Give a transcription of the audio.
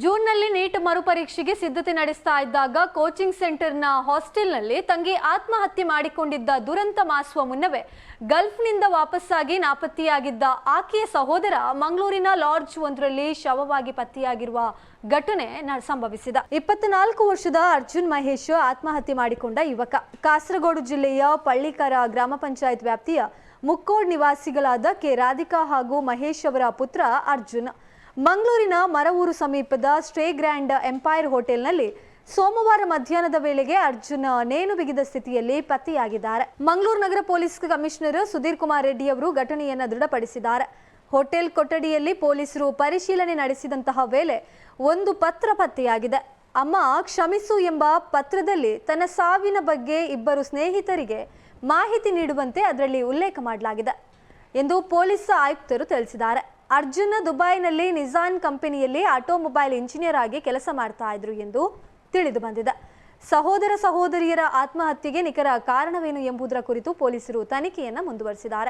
ಜೂನ್ನಲ್ಲಿ ನೀಟ್ ಮರುಪರೀಕ್ಷೆಗೆ ಸಿದ್ಧತೆ ನಡೆಸ್ತಾ ಇದ್ದಾಗ ಕೋಚಿಂಗ್ ಸೆಂಟರ್ನ ಹಾಸ್ಟೆಲ್ನಲ್ಲಿ ತಂಗಿ ಆತ್ಮಹತ್ಯೆ ಮಾಡಿಕೊಂಡಿದ್ದ ದುರಂತ ಮಾಸುವ ಮುನ್ನವೇ ಗಲ್ಫ್ನಿಂದ ವಾಪಸ್ಸಾಗಿ ನಾಪತ್ತೆಯಾಗಿದ್ದ ಆಕೆಯ ಸಹೋದರ ಮಂಗಳೂರಿನ ಲಾಡ್ಜ್ ಒಂದರಲ್ಲಿ ಶವವಾಗಿ ಪತ್ತೆಯಾಗಿರುವ ಘಟನೆ ಸಂಭವಿಸಿದೆ. 24 ವರ್ಷದ ಅರ್ಜುನ್ ಮಹೇಶ್ ಆತ್ಮಹತ್ಯೆ ಮಾಡಿಕೊಂಡ ಯುವಕ. ಕಾಸರಗೋಡು ಜಿಲ್ಲೆಯ ಪಳ್ಳಿಕರ ಗ್ರಾಮ ಪಂಚಾಯತ್ ವ್ಯಾಪ್ತಿಯ ಮುಕ್ಕೋಡ್ ನಿವಾಸಿಗಳಾದ ಕೆ ರಾಧಿಕಾ ಹಾಗೂ ಮಹೇಶ್ ಅವರ ಪುತ್ರ ಅರ್ಜುನ್ ಮಂಗಳೂರಿನ ಮರವೂರು ಸಮೀಪದ ಸ್ಟೇ ಗ್ರ್ಯಾಂಡ್ ಎಂಪೈರ್ ಹೋಟೆಲ್ನಲ್ಲಿ ಸೋಮವಾರ ಮಧ್ಯಾಹ್ನದ ವೇಳೆಗೆ ಅರ್ಜುನ್ ನೇಣು ಬಿಗಿದ ಸ್ಥಿತಿಯಲ್ಲಿ ಪತ್ತೆಯಾಗಿದ್ದಾರೆ. ಮಂಗಳೂರು ನಗರ ಪೊಲೀಸ್ ಕಮಿಷನರ್ ಸುಧೀರ್ ಕುಮಾರ್ ರೆಡ್ಡಿ ಅವರು ಘಟನೆಯನ್ನು ದೃಢಪಡಿಸಿದ್ದಾರೆ. ಹೋಟೆಲ್ ಕೊಠಡಿಯಲ್ಲಿ ಪೊಲೀಸರು ಪರಿಶೀಲನೆ ನಡೆಸಿದಂತಹ ವೇಳೆ ಒಂದು ಪತ್ರ ಪತ್ತೆಯಾಗಿದೆ. ಅಮ್ಮ ಕ್ಷಮಿಸು ಎಂಬ ಪತ್ರದಲ್ಲಿ ತನ್ನ ಸಾವಿನ ಬಗ್ಗೆ ಇಬ್ಬರು ಸ್ನೇಹಿತರಿಗೆ ಮಾಹಿತಿ ನೀಡುವಂತೆ ಅದರಲ್ಲಿ ಉಲ್ಲೇಖ ಮಾಡಲಾಗಿದೆ ಎಂದು ಪೊಲೀಸ್ ಆಯುಕ್ತರು ತಿಳಿಸಿದ್ದಾರೆ. ಅರ್ಜುನ್ ದುಬೈನಲ್ಲಿ ನಿಜಾನ್ ಕಂಪನಿಯಲ್ಲಿ ಆಟೋಮೊಬೈಲ್ ಇಂಜಿನಿಯರ್ ಆಗಿ ಕೆಲಸ ಮಾಡ್ತಾ ಇದ್ರು ಎಂದು ತಿಳಿದು ಬಂದಿದೆ. ಸಹೋದರ ಸಹೋದರಿಯರ ಆತ್ಮಹತ್ಯೆಗೆ ನಿಖರ ಕಾರಣವೇನು ಎಂಬುದರ ಕುರಿತು ಪೊಲೀಸರು ತನಿಖೆಯನ್ನು ಮುಂದುವರಿಸಿದ್ದಾರೆ.